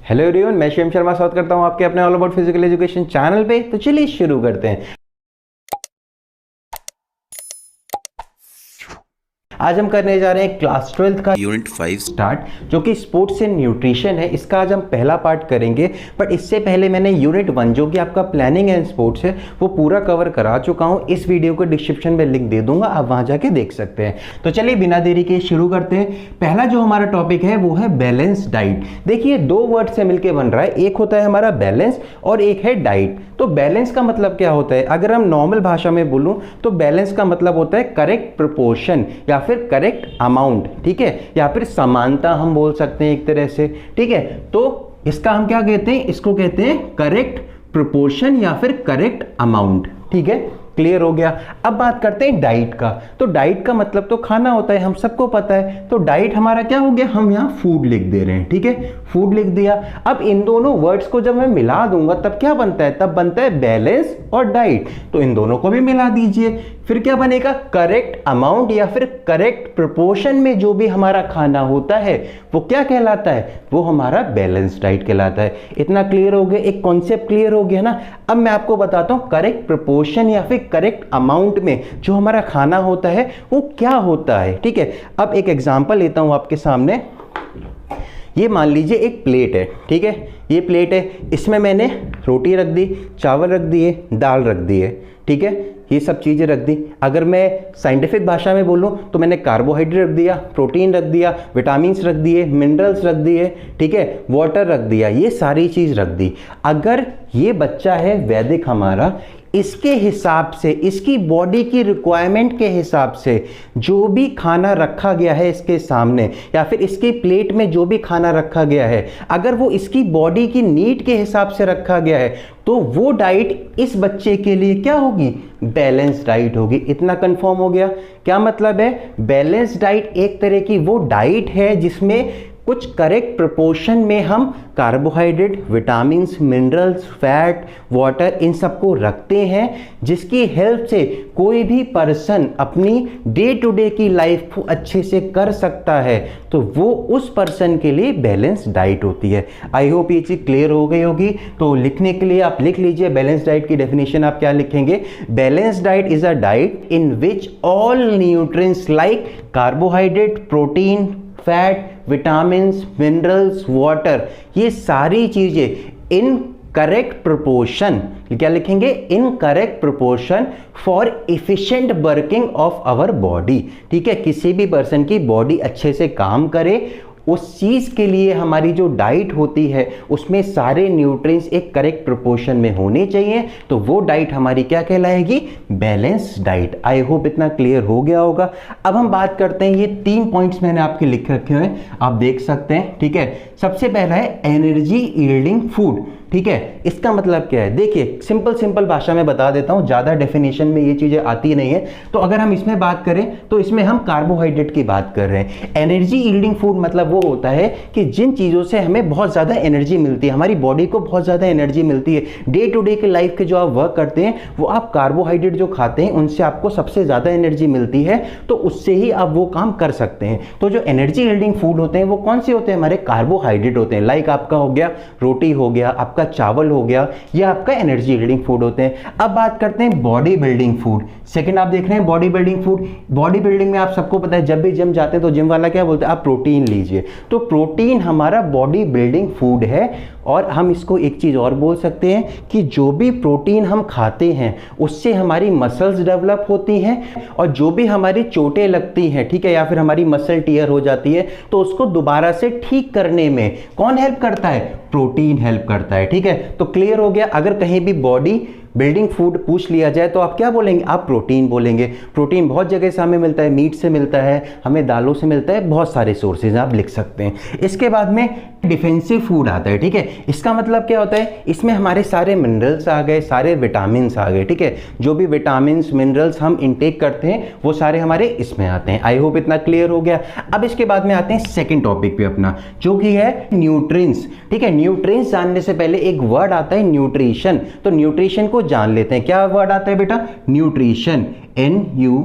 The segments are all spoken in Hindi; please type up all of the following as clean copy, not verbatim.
हेलो एवरीवन, मैं शिवम शर्मा स्वागत करता हूं आपके अपने all about physical education channel पे। तो चलिए शुरू करते हैं। आज हम करने जा रहे हैं क्लास 12 का यूनिट 5 स्टार्ट, जो कि स्पोर्ट्स एंड न्यूट्रिशन है। इसका आज हम पहला पार्ट करेंगे, बट इससे पहले मैंने यूनिट 1 जो कि आपका प्लानिंग एंड स्पोर्ट्स है वो पूरा कवर करा चुका हूं। इस वीडियो को डिस्क्रिप्शन में लिंक दे दूंगा, आप वहां जाके देख सकते हैं। तो चलिए बिना देरी के शुरू करते हैं। पहला जो हमारा टॉपिक है वो है बैलेंस डाइट। देखिए, दो वर्ड से मिलकर बन रहा है, एक होता है हमारा बैलेंस और एक है डाइट। तो बैलेंस का मतलब क्या होता है? अगर हम नॉर्मल भाषा में बोलूं तो बैलेंस का मतलब होता है करेक्ट प्रोपोर्शन या फिर करेक्ट अमाउंट, ठीक है, या फिर समानता हम बोल सकते हैं एक तरह से, ठीक है। तो इसका हम क्या कहते हैं? इसको कहते हैं करेक्ट प्रोपोर्शन या फिर करेक्ट अमाउंट, ठीक है। क्लियर हो गया। अब बात करते हैं डाइट का। तो डाइट का मतलब तो खाना होता है, हम सबको पता है। तो डाइट हमारा क्या हो गया? हम यहाँ फूड लिख दे रहे हैं, ठीक है, फूड लिख दिया। अब इन दोनों वर्ड्स को जब मैं मिला दूंगा तब क्या बनता है? तब बनता है बैलेंस और डाइट। तो इन दोनों को भी मिला दीजिए, फिर क्या बनेगा? करेक्ट अमाउंट या फिर करेक्ट प्रोपोर्शन में जो भी हमारा खाना होता है वो क्या कहलाता है? वो हमारा बैलेंस डाइट कहलाता है। इतना क्लियर हो गया, एक कॉन्सेप्ट क्लियर हो गया ना। अब मैं आपको बताता हूं करेक्ट प्रोपोर्शन या फिर करेक्ट अमाउंट में जो हमारा खाना होता है वो क्या होता है, ठीक है। अब एक एग्जांपल लेता हूं आपके सामने। ये मान लीजिए एक प्लेट है, ठीक है, ये प्लेट है, इसमें मैंने रोटी रख दी, चावल रख दिए, दाल रख दी है, ठीक है, ये सब चीज़ें रख दी। अगर मैं साइंटिफिक भाषा में बोलूं तो मैंने कार्बोहाइड्रेट रख दिया, प्रोटीन रख दिया, विटामिन्स रख दिए, मिनरल्स रख दिए, ठीक है, वाटर रख दिया, ये सारी चीज़ रख दी। अगर ये बच्चा है वैदिक हमारा, इसके हिसाब से, इसकी बॉडी की रिक्वायरमेंट के हिसाब से जो भी खाना रखा गया है इसके सामने, या फिर इसकी प्लेट में जो भी खाना रखा गया है, अगर वो इसकी बॉडी की नीड के हिसाब से रखा गया है तो वो डाइट इस बच्चे के लिए क्या होगी? बैलेंस डाइट होगी। इतना कंफर्म हो गया? क्या मतलब है? बैलेंस डाइट एक तरह की वो डाइट है जिसमें कुछ करेक्ट प्रोपोर्शन में हम carbohydrate, vitamins, minerals, fat, water in सबको रखते हैं, जिसकी हेल्प से कोई भी पर्सन अपनी डे टू डे की लाइफ को अच्छे से कर सकता है। तो वो उस पर्सन के लिए बैलेंस डाइट होती है। आई होप ये चीज़ क्लियर हो गई होगी। तो लिखने के लिए आप लिख लीजिए बैलेंस डाइट की डेफिनेशन। आप क्या लिखेंगे? Balance diet is a diet in which all nutrients like carbohydrate, protein, fat, vitamins, minerals, water, ये सारी चीजें इन करेक्ट प्रोपोर्शन, क्या लिखेंगे? In correct proportion for efficient working of our body, ठीक है। किसी भी पर्सन की बॉडी अच्छे से काम करे उस चीज़ के लिए हमारी जो डाइट होती है उसमें सारे न्यूट्रिएंट्स एक करेक्ट प्रोपोर्शन में होने चाहिए। तो वो डाइट हमारी क्या कहलाएगी? Balance diet. आई होप इतना क्लियर हो गया होगा। अब हम बात करते हैं, ये 3 पॉइंट्स मैंने आपके लिख रखे हैं, आप देख सकते हैं, ठीक है। सबसे पहला है एनर्जी यील्डिंग फूड, ठीक है। इसका मतलब क्या है? देखिए, सिंपल भाषा में बता देता हूं, ज़्यादा डेफिनेशन में ये चीज़ें आती नहीं है। तो अगर हम इसमें बात करें तो इसमें हम कार्बोहाइड्रेट की बात कर रहे हैं। एनर्जी यील्डिंग फूड मतलब वो होता है कि जिन चीज़ों से हमें बहुत ज़्यादा एनर्जी मिलती है, हमारी बॉडी को बहुत ज़्यादा एनर्जी मिलती है, डे टू डे की लाइफ के जो आप वर्क करते हैं वो आप कार्बोहाइड्रेट जो खाते हैं उनसे आपको सबसे ज़्यादा एनर्जी मिलती है, तो उससे ही आप वो काम कर सकते हैं। तो जो एनर्जी यील्डिंग फूड होते हैं वो कौन से होते हैं? हमारे कार्बोहाइड्रेट होते हैं। लाइक आपका हो गया रोटी, हो गया आपका चावल, हो गया, ये आपका एनर्जी बिल्डिंग फूड होते हैं। अब बात करते हैं बॉडी बिल्डिंग फूड। सेकंड आप देख रहे हैं body building food. Body building में आप सबको पता है, जब भी जिम जाते हैं तो जिम वाला क्या बोलता है? आप प्रोटीन लीजिए। तो प्रोटीन हमारा बॉडी बिल्डिंग फूड है। और हम इसको एक चीज़ और बोल सकते हैं कि जो भी प्रोटीन हम खाते हैं उससे हमारी मसल्स डेवलप होती हैं, और जो भी हमारी चोटें लगती हैं, ठीक है, या फिर हमारी मसल टीयर हो जाती है, तो उसको दोबारा से ठीक करने में कौन हेल्प करता है? प्रोटीन हेल्प करता है, ठीक है। तो क्लियर हो गया। अगर कहीं भी बॉडी बिल्डिंग फूड पूछ लिया जाए तो आप क्या बोलेंगे? आप प्रोटीन बोलेंगे। प्रोटीन बहुत जगह से हमें मिलता है, मीट से मिलता है, हमें दालों से मिलता है, बहुत सारे सोर्सेज आप लिख सकते हैं। इसके बाद में डिफेंसिव फूड आता है, ठीक है। इसका मतलब क्या होता है? इसमें हमारे सारे मिनरल्स आ गए, सारे विटामिन्स आ गए, ठीक है। जो भी विटामिन्स, मिनरल्स हम इनटेक करते हैं वो सारे हमारे इसमें आते हैं। आई होप इतना क्लियर हो गया। अब इसके बाद में आते हैं सेकेंड टॉपिक पे अपना, जो कि है न्यूट्रिएंट्स, ठीक है। न्यूट्रिएंट्स जानने से पहले एक वर्ड आता है न्यूट्रिशन। तो न्यूट्रिशन को जान लेते हैं। क्या वर्ड आता है बेटा? Nutrition, NUTRITION।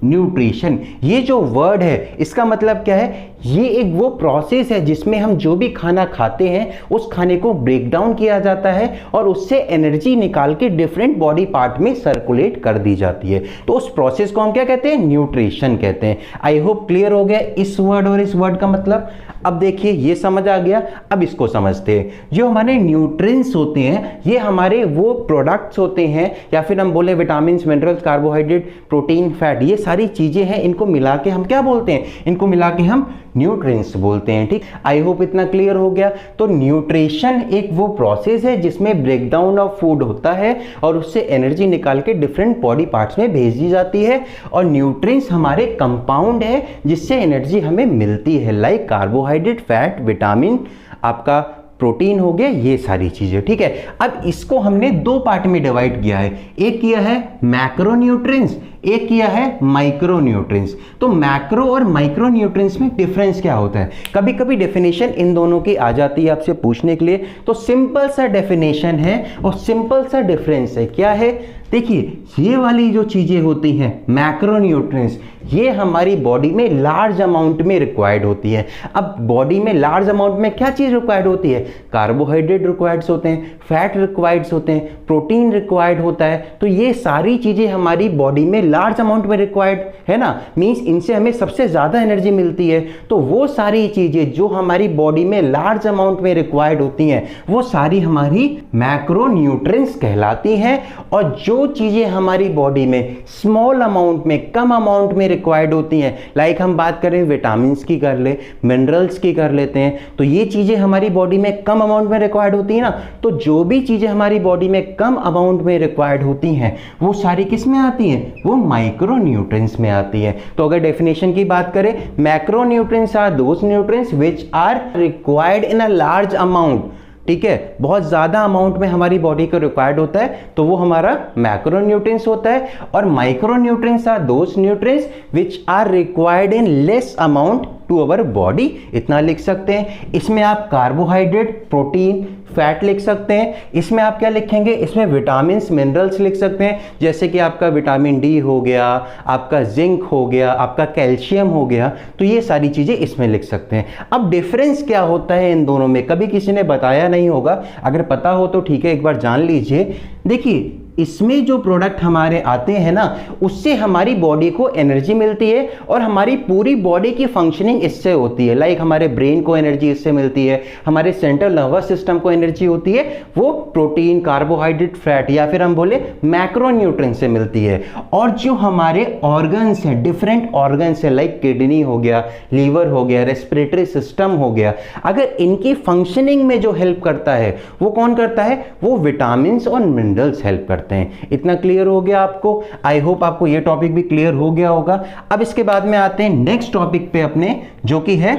न्यूट्रिशन। ये जो वर्ड है इसका मतलब क्या है, ये एक वो प्रोसेस है जिसमें हम जो भी खाना खाते हैं उस खाने को ब्रेक डाउन किया जाता है और उससे एनर्जी निकाल के डिफरेंट बॉडी पार्ट में सर्कुलेट कर दी जाती है। तो उस प्रोसेस को हम क्या कहते हैं, न्यूट्रिशन कहते हैं। आई होप क्लियर हो गया इस वर्ड और इस वर्ड का मतलब। अब देखिए ये समझ आ गया, अब इसको समझते हैं। जो हमारे न्यूट्रिएंट्स होते हैं ये हमारे वो प्रोडक्ट्स होते हैं, या फिर हम बोले vitamin, minerals, carbohydrate, protein, fat, ये सारी चीजें हैं, इनको मिला के हम क्या बोलते हैं, इनको मिला के हम न्यूट्रिएंट्स बोलते हैं। ठीक, आई होप इतना क्लियर हो गया। तो न्यूट्रिशन एक वो प्रोसेस है जिसमें ब्रेकडाउन ऑफ फूड होता है और उससे एनर्जी निकाल के डिफरेंट बॉडी पार्ट्स में भेज दी जाती है। और न्यूट्रिएंट्स हमारे कंपाउंड है जिससे एनर्जी हमें मिलती है, लाइक कार्बोहाइड्रेट, फैट, विटामिन, आपका प्रोटीन हो गया, ये सारी चीजें। ठीक है, अब इसको हमने दो पार्ट में डिवाइड किया है, एक किया है मैक्रोन्यूट्रिएंट्स, एक किया है माइक्रोन्यूट्रिएंट्स। तो मैक्रो और माइक्रोन्यूट्रिएंट्स में डिफरेंस क्या होता है, कभी कभी डेफिनेशन इन दोनों की आ जाती है आपसे पूछने के लिए। तो सिंपल सा डेफिनेशन है और सिंपल सा डिफरेंस है, क्या है, देखिए ये वाली जो चीजें होती हैं मैक्रोन्यूट्रिएंट्स, ये हमारी बॉडी में लार्ज अमाउंट में रिक्वायर्ड होती है। अब बॉडी में लार्ज अमाउंट में क्या चीज रिक्वायर्ड होती है, कार्बोहाइड्रेट रिक्वायर्ड होते हैं, फैट रिक्वायर्ड होते हैं, प्रोटीन रिक्वायर्ड होता है। तो ये सारी चीजें हमारी बॉडी में लार्ज अमाउंट में रिक्वायर्ड है ना, मींस इनसे हमें सबसे ज्यादा एनर्जी मिलती है। तो वो सारी चीजें जो हमारी बॉडी में लार्ज अमाउंट में रिक्वायर्ड होती हैं वो सारी हमारी मैक्रोन्यूट्रिएंट्स कहलाती हैं। और जो चीजें हमारी बॉडी में स्मॉल अमाउंट में, कम अमाउंट में रिक्वायर्ड होती हैं, लाइक हम बात करें विटामिन की कर ले, मिनरल्स की कर लेते हैं, तो ये चीजें हमारी बॉडी में कम अमाउंट में रिक्वायर्ड होती है ना। तो जो भी चीजें हमारी बॉडी में कम अमाउंट में रिक्वायर्ड होती हैं वो सारी किस में आती हैं, वो माइक्रोन्यूट्रिएंट्स में आती है। तो अगर डेफिनेशन की बात करें, macronutrients are those nutrients which are required in a large amount. ठीक है, बहुत ज्यादा अमाउंट में हमारी बॉडी को रिक्वायर्ड होता है तो वो हमारा मैक्रोन्यूट्रिएंट्स होता है। और micronutrients are those nutrients which are required in less amount to our body. इतना लिख सकते हैं। इसमें आप कार्बोहाइड्रेट, प्रोटीन, फैट लिख सकते हैं। इसमें आप क्या लिखेंगे, इसमें विटामिन, मिनरल्स लिख सकते हैं, जैसे कि आपका विटामिन डी हो गया, आपका जिंक हो गया, आपका कैल्शियम हो गया। तो ये सारी चीजें इसमें लिख सकते हैं। अब डिफरेंस क्या होता है इन दोनों में, कभी किसी ने बताया नहीं होगा, अगर पता हो तो ठीक है एक बार जान लीजिए। देखिए इसमें जो प्रोडक्ट हमारे आते हैं ना, उससे हमारी बॉडी को एनर्जी मिलती है और हमारी पूरी बॉडी की फंक्शनिंग इससे होती है। लाइक हमारे ब्रेन को एनर्जी इससे मिलती है, हमारे सेंट्रल नर्वस सिस्टम को एनर्जी होती है, वो प्रोटीन, कार्बोहाइड्रेट, फैट या फिर हम बोले मैक्रोन्यूट्रिएंट से मिलती है। और जो हमारे ऑर्गन्स हैं, डिफरेंट ऑर्गन्स हैं, लाइक किडनी हो गया, लीवर हो गया, रेस्पिरेटरी सिस्टम हो गया, अगर इनकी फंक्शनिंग में जो हेल्प करता है वो कौन करता है, वो विटामिन और मिनरल्स हेल्प करते हैं। इतना क्लियर हो गया आपको। आई होप आपको ये टॉपिक भी क्लियर हो गया होगा। अब इसके बाद में आते हैं नेक्स्ट टॉपिक पे अपने, जो कि है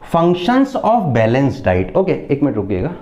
functions of balance diet. Okay, एक मिनट रुकिएगा।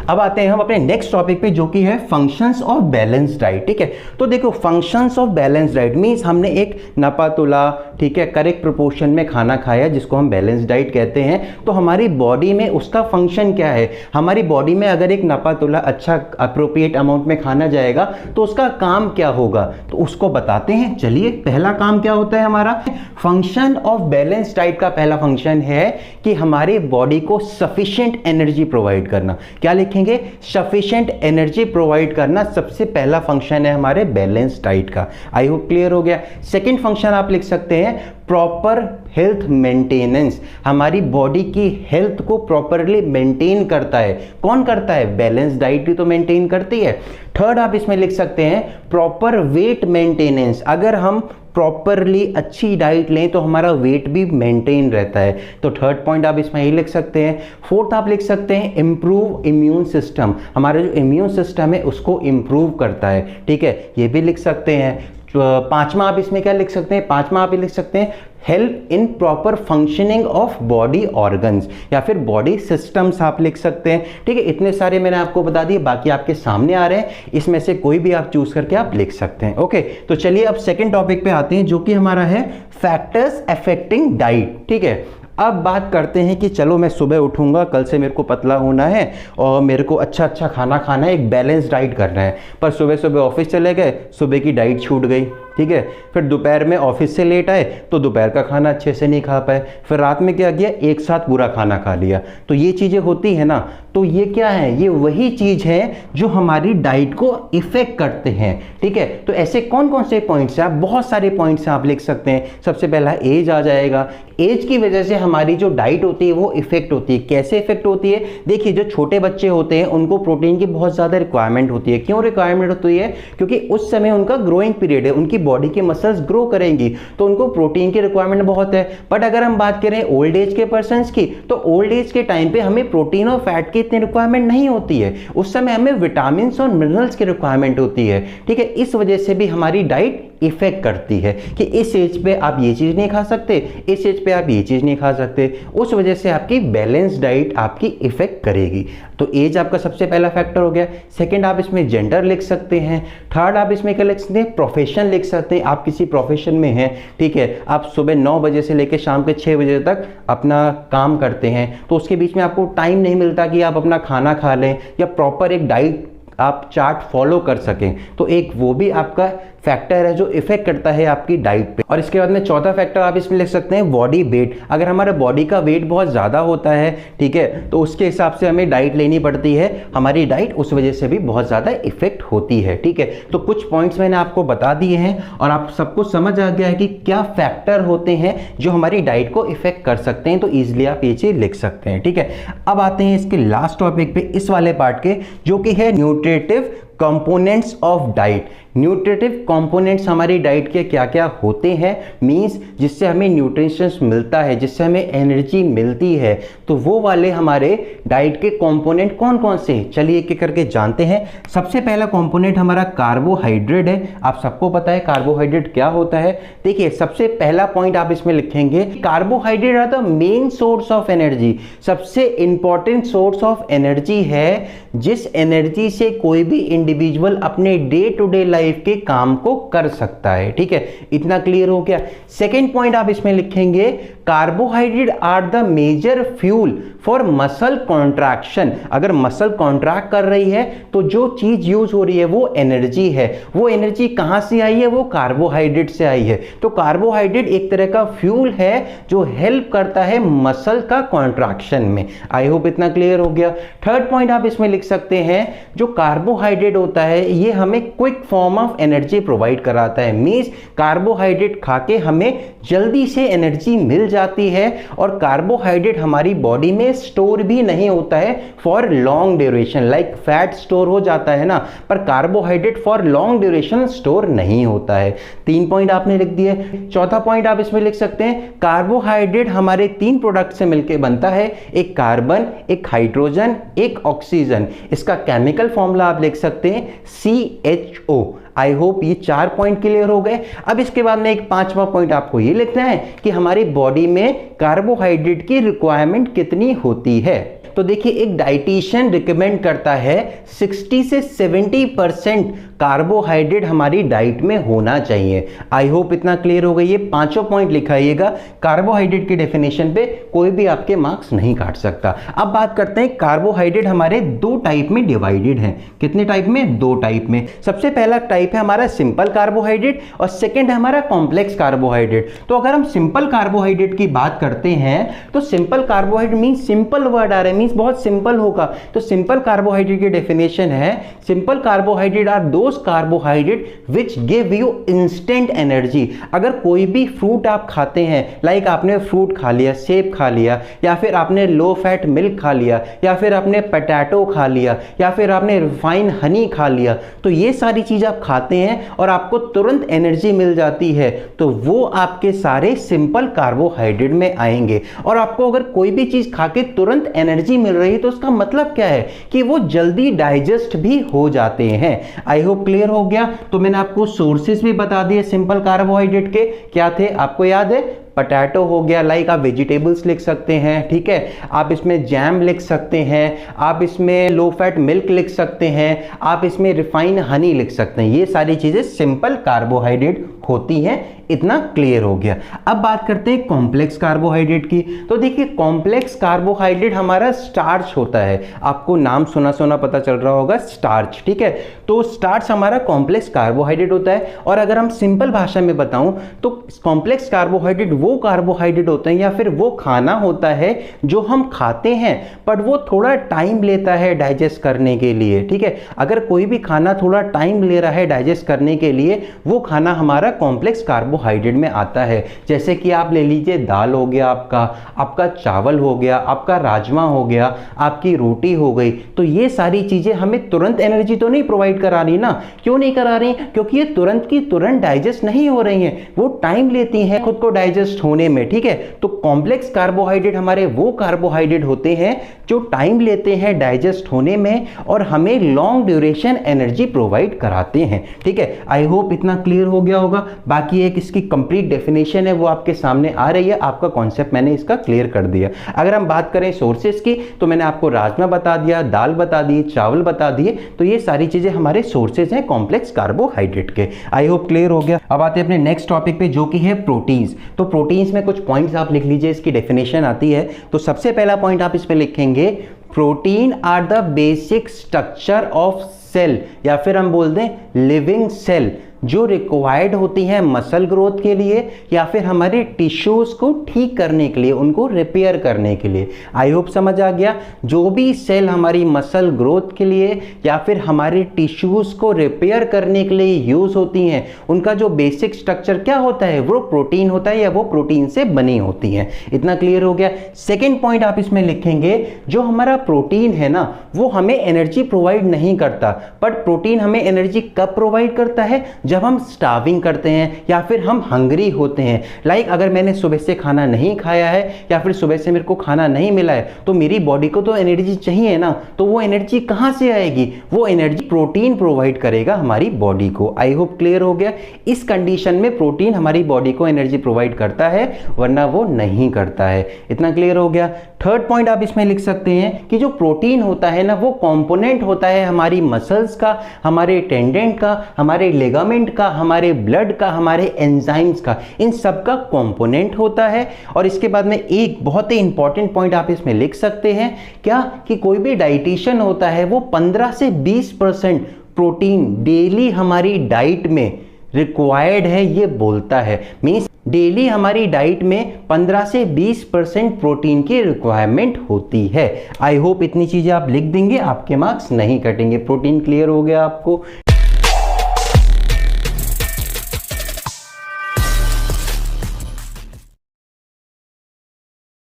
अब आते हैं हम अपने नेक्स्ट टॉपिक पे, जो कि है फंक्शंस ऑफ बैलेंस डाइट। ठीक है, तो देखो functions of balance diet means हमने एक नपा तुला, ठीक है, करेक्ट प्रोपोर्शन में खाना खाया जिसको हम बैलेंस डाइट कहते हैं। तो हमारी बॉडी में उसका फंक्शन क्या है, हमारी बॉडी में अगर एक नपा तुला अच्छा अप्रोप्रिएट अमाउंट में खाना जाएगा तो उसका काम क्या होगा, तो उसको बताते हैं। चलिए, पहला काम क्या होता है हमारा, फंक्शन ऑफ बैलेंस डाइट का पहला फंक्शन है कि हमारी बॉडी को सफिशिएंट एनर्जी प्रोवाइड करना। क्या लिखें, सफिशिएंट एनर्जी प्रोवाइड करना सबसे पहला फंक्शन है हमारे बैलेंस डाइट का। आई होप क्लियर हो गया। सेकंड फंक्शन आप लिख सकते हैं प्रॉपर हेल्थ मेंटेनेंस, हमारी बॉडी की हेल्थ को प्रॉपरली मेंटेन करता है। कौन करता है, बैलेंस डाइट ही तो मेंटेन करती है। थर्ड आप इसमें लिख सकते हैं प्रॉपर वेट मेंटेनेंस, अगर हम प्रॉपरली अच्छी डाइट लें तो हमारा वेट भी मेंटेन रहता है। तो थर्ड पॉइंट आप इसमें यही लिख सकते हैं। फोर्थ आप लिख सकते हैं इंप्रूव इम्यून सिस्टम, हमारा जो इम्यून सिस्टम है उसको इंप्रूव करता है। ठीक है, ये भी लिख सकते हैं। पांचवा आप इसमें क्या लिख सकते हैं, पांचवा आप लिख सकते हैं help in proper functioning of body organs या फिर बॉडी सिस्टम्स आप लिख सकते हैं। ठीक है, इतने सारे मैंने आपको बता दिए, बाकी आपके सामने आ रहे हैं, इसमें से कोई भी आप चूज करके आप लिख सकते हैं। ओके, तो चलिए अब सेकंड टॉपिक पे आते हैं, जो कि हमारा है फैक्टर्स अफेक्टिंग डाइट। ठीक है, अब बात करते हैं कि चलो मैं सुबह उठूंगा, कल से मेरे को पतला होना है और मेरे को अच्छा अच्छा खाना खाना है, एक बैलेंस डाइट करना है, पर सुबह सुबह ऑफिस चले गए, सुबह की डाइट छूट गई, ठीक है। फिर दोपहर में ऑफिस से लेट आए तो दोपहर का खाना अच्छे से नहीं खा पाए, फिर रात में क्या किया, एक साथ पूरा खाना खा लिया। तो ये चीज़ें होती है ना, तो ये क्या है, ये वही चीज़ है जो हमारी डाइट को इफेक्ट करते हैं, ठीक है। तो ऐसे कौन कौन से पॉइंट्स हैं, आप बहुत सारे पॉइंट्स आप लिख सकते हैं। सबसे पहला एज आ जाएगा, एज की वजह से हमारी जो डाइट होती है वो इफेक्ट होती है। कैसे इफेक्ट होती है, देखिए जो छोटे बच्चे होते हैं उनको प्रोटीन की बहुत ज़्यादा रिक्वायरमेंट होती है। क्यों रिक्वायरमेंट होती है, क्योंकि उस समय उनका ग्रोइंग पीरियड है, उनकी बॉडी की मसल्स ग्रो करेंगी, तो उनको प्रोटीन की रिक्वायरमेंट बहुत है। बट अगर हम बात करें ओल्ड एज के पर्सन्स की, तो ओल्ड एज के टाइम पे हमें प्रोटीन और फैट की इतनी रिक्वायरमेंट नहीं होती है, उस समय हमें विटामिन और मिनरल्स की रिक्वायरमेंट होती है, ठीक है। इस वजह से भी हमारी डाइट इफेक्ट करती है कि इस एज पे आप ये चीज़ नहीं खा सकते, इस एज पे आप ये चीज़ नहीं खा सकते, उस वजह से आपकी बैलेंस डाइट आपकी इफेक्ट करेगी। तो एज आपका सबसे पहला फैक्टर हो गया। सेकंड, आप इसमें जेंडर लिख सकते हैं। थर्ड, आप इसमें क्या लिख सकते हैं, प्रोफेशन लिख सकते हैं, आप किसी प्रोफेशन में हैं, ठीक है, आप सुबह 9 बजे से लेकर शाम के 6 बजे तक अपना काम करते हैं, तो उसके बीच में आपको टाइम नहीं मिलता कि आप अपना खाना खा लें या प्रॉपर एक डाइट आप चार्ट फॉलो कर सकें, तो एक वो भी आपका फैक्टर है जो इफेक्ट करता है आपकी डाइट पे। और इसके बाद में चौथा फैक्टर आप इसमें लिख सकते हैं बॉडी वेट। अगर हमारे बॉडी का वेट बहुत ज़्यादा होता है, ठीक है, तो उसके हिसाब से हमें डाइट लेनी पड़ती है, हमारी डाइट उस वजह से भी बहुत ज़्यादा इफेक्ट होती है, ठीक है। तो कुछ पॉइंट्स मैंने आपको बता दिए हैं और आप सबको समझ आ गया है कि क्या फैक्टर होते हैं जो हमारी डाइट को इफेक्ट कर सकते हैं, तो ईजिली आप ये चीज़ लिख सकते हैं, ठीक है। अब आते हैं इसके लास्ट टॉपिक पे, इस वाले पार्ट के, जो कि है nutritive components of diet. Nutritive components हमारी डाइट के क्या क्या होते हैं, मींस जिससे हमें न्यूट्रिशंस मिलता है, जिससे हमें एनर्जी मिलती है, तो वो वाले हमारे डाइट के कंपोनेंट कौन कौन से हैं, चलिए एक एक करके जानते हैं। सबसे पहला कंपोनेंट हमारा कार्बोहाइड्रेट है। आप सबको पता है कार्बोहाइड्रेट क्या होता है। देखिए सबसे पहला पॉइंट आप इसमें लिखेंगे, carbohydrate are the main source of energy. सबसे इंपॉर्टेंट सोर्स ऑफ एनर्जी है, जिस एनर्जी से कोई भी इंडिविजुअल अपने डे टू डे लाइफ के काम को कर सकता है, ठीक है, इतना क्लियर हो गया। सेकेंड पॉइंट आप इसमें लिखेंगे, carbohydrate are the major fuel for muscle contraction. अगर मसल कॉन्ट्रैक्ट कर रही है तो जो चीज यूज हो रही है वो एनर्जी है, वो एनर्जी कहां से आई है, वो कार्बोहाइड्रेट से आई है। तो कार्बोहाइड्रेट एक तरह का फ्यूल है जो हेल्प करता है मसल का कॉन्ट्रैक्शन में। आई होप इतना क्लियर हो गया। थर्ड पॉइंट आप इसमें लिख सकते हैं, जो कार्बोहाइड्रेट होता है ये हमें quick form of energy provide कराता है। मींस कार्बोहाइड्रेट खा के हमें जल्दी से एनर्जी मिल जाती है, और कार्बोहाइड्रेट हमारी बॉडी में स्टोर भी नहीं होता है for long duration. Like fat store हो जाता है ना, पर carbohydrate for long duration store नहीं होता है। 3 पॉइंट आपने लिख दिए। चौथा पॉइंट आप इसमें लिख सकते हैं, कार्बोहाइड्रेट हमारे 3 प्रोडक्ट से मिलकर बनता है, एक कार्बन, एक हाइड्रोजन, एक ऑक्सीजन। इसका केमिकल फॉर्मूला आप लिख सकते हैं CHO। आई होप ये 4 पॉइंट क्लियर हो गए। अब इसके बाद में एक 5वां पॉइंट आपको ये लिखना है कि हमारी बॉडी में कार्बोहाइड्रेट की रिक्वायरमेंट कितनी होती है। तो देखिए एक डाइटिशियन रिकमेंड करता है 60 से 70% कार्बोहाइड्रेट हमारी डाइट में होना चाहिए। आई होप इतना क्लियर हो गई। ये 5 पॉइंट लिखाइएगा। कार्बोहाइड्रेट की डेफिनेशन पे कोई भी आपके मार्क्स नहीं काट सकता। अब बात करते हैं, कार्बोहाइड्रेट हमारे 2 टाइप में डिवाइडेड हैं। कितने टाइप में? 2 टाइप में। सबसे पहला टाइप है हमारा सिंपल कार्बोहाइड्रेट और सेकेंड है हमारा कॉम्प्लेक्स कार्बोहाइड्रेट। तो अगर हम सिंपल कार्बोहाइड्रेट की बात करते हैं तो simple carbohydrate mean simple word आ रहा है, मीन्स बहुत सिंपल होगा। तो सिंपल कार्बोहाइड्रेट की डेफिनेशन है, simple carbohydrate are those carbohydrate which give you instant energy. अगर कोई भी फ्रूट आप खाते हैं, लाइक आपने फ्रूट खा लिया, सेब खा लिया, या फिर आपने लो फैट मिल्क खा लिया, या फिर आपने पोटैटो खा लिया, या फिर आपने रिफाइन हनी खा लिया, तो ये सारी चीज आप खाते हैं और आपको तुरंत एनर्जी मिल जाती है, तो वो आपके सारे सिंपल कार्बोहाइड्रेट में आएंगे। और आपको अगर कोई भी चीज खा के तुरंत एनर्जी मिल रही है तो उसका मतलब क्या है कि वो जल्दी डाइजेस्ट भी हो जाते हैं। आई होप क्लियर हो गया। तो मैंने आपको सोर्सेस भी बता दिए सिंपल कार्बोहाइड्रेट के, क्या थे आपको याद है? पोटैटो हो गया, लाइक आप वेजिटेबल्स लिख सकते हैं, ठीक है, आप इसमें जैम लिख सकते हैं, आप इसमें लो फैट मिल्क लिख सकते हैं, आप इसमें रिफाइन हनी लिख सकते हैं। ये सारी चीजें सिंपल कार्बोहाइड्रेट होती हैं इतना क्लियर हो गया। अब बात करते हैं कॉम्प्लेक्स कार्बोहाइड्रेट की। तो देखिए कॉम्प्लेक्स कार्बोहाइड्रेट हमारा स्टार्च होता है, आपको नाम सुना सुना पता चल रहा होगा, स्टार्च, ठीक है। तो स्टार्च हमारा कॉम्प्लेक्स कार्बोहाइड्रेट होता है। और अगर हम सिंपल भाषा में बताऊं तो कॉम्प्लेक्स कार्बोहाइड्रेट वो कार्बोहाइड्रेट होते हैं या फिर वो खाना होता है जो हम खाते हैं पर वो थोड़ा टाइम लेता है डाइजेस्ट करने के लिए, ठीक है। अगर कोई भी खाना थोड़ा टाइम ले रहा है डाइजेस्ट करने के लिए, वो खाना हमारा कॉम्प्लेक्स कार्बोहाइड्रेट में आता है। जैसे कि आप ले लीजिए दाल हो गया, आपका चावल हो गया, आपका राजमा हो गया, आपकी रोटी हो गई। तो ये सारी चीजें हमें तुरंत एनर्जी तो नहीं प्रोवाइड करा रही ना। क्यों नहीं करा रही? क्योंकि ये तुरंत की तुरंत डाइजेस्ट नहीं हो रही हैं, वो टाइम लेती हैं खुद को डाइजेस्ट होने में, ठीक है। तो कॉम्प्लेक्स कार्बोहाइड्रेट हमारे वो कार्बोहाइड्रेट होते हैं जो टाइम लेते हैं डाइजेस्ट होने में और हमें लॉन्ग ड्यूरेशन एनर्जी प्रोवाइड कराते हैं, ठीक है। आई होप इतना क्लियर हो गया होगा। बाकी एक इसकी कंप्लीट डेफिनेशन है वो आपके सामने आ रही है, आपका कॉन्सेप्ट मैंने इसका क्लियर कर दिया। अगर हम बात करें सोर्सेज की तो मैंने आपको राजमा बता दिया, दाल बता दी, चावल बता दिए। तो ये सारी चीजें हमारे सोर्सेज हैं कॉम्प्लेक्स कार्बोहाइड्रेट के। आई होप क्लियर हो गया। अब आते हैं अपने नेक्स्ट टॉपिक पे जो कि है प्रोटीन्स। तो प्रोटीन्स में कुछ पॉइंट्स आप लिख लीजिए, इसकी डेफिनेशन आती है। तो सबसे पहला पॉइंट आप इस पे लिखेंगे, protein are the basic structure of cell, या फिर हम बोल दें लिविंग सेल, जो रिक्वायर्ड होती हैं मसल ग्रोथ के लिए या फिर हमारे टिश्यूज को ठीक करने के लिए, उनको रिपेयर करने के लिए। आई होप समझ आ गया। जो भी सेल हमारी मसल ग्रोथ के लिए या फिर हमारे टिश्यूज को रिपेयर करने के लिए यूज होती हैं, उनका जो बेसिक स्ट्रक्चर क्या होता है, वो प्रोटीन होता है या वो प्रोटीन से बनी होती हैं। इतना क्लियर हो गया। सेकेंड पॉइंट आप इसमें लिखेंगे, जो हमारा प्रोटीन है ना, वो हमें एनर्जी प्रोवाइड नहीं करता, बट प्रोटीन हमें एनर्जी कब प्रोवाइड करता है? जब हम स्टार्विंग करते हैं या फिर हम हंग्री होते हैं। लाइक अगर मैंने सुबह से खाना नहीं खाया है या फिर सुबह से मेरे को खाना नहीं मिला है, तो मेरी बॉडी को तो एनर्जी चाहिए ना। तो वो एनर्जी कहां से आएगी? वो एनर्जी प्रोटीन प्रोवाइड करेगा हमारी बॉडी को। आई होप क्लियर हो गया। इस कंडीशन में प्रोटीन हमारी बॉडी को एनर्जी प्रोवाइड करता है, वरना वो नहीं करता है। इतना क्लियर हो गया। थर्ड पॉइंट आप इसमें लिख सकते हैं कि जो प्रोटीन होता है ना, वो कंपोनेंट होता है हमारी मसल्स का, हमारे टेंडेंट का, हमारे लिगामेंट का, हमारे ब्लड का, हमारे एंजाइम्स का, इन सब का कंपोनेंट होता है। और इसके बाद में एक बहुत ही इंपॉर्टेंट पॉइंट आप इसमें लिख सकते हैं, क्या कि कोई भी डाइटिशियन होता है वो 15 से 20% प्रोटीन डेली हमारी डाइट में रिक्वायर्ड है, ये बोलता है। मींस डेली हमारी डाइट में 15 से 20% प्रोटीन की रिक्वायरमेंट होती है। आई होप इतनी चीजें आप लिख देंगे, आपके मार्क्स नहीं कटेंगे। प्रोटीन क्लियर हो गया आपको।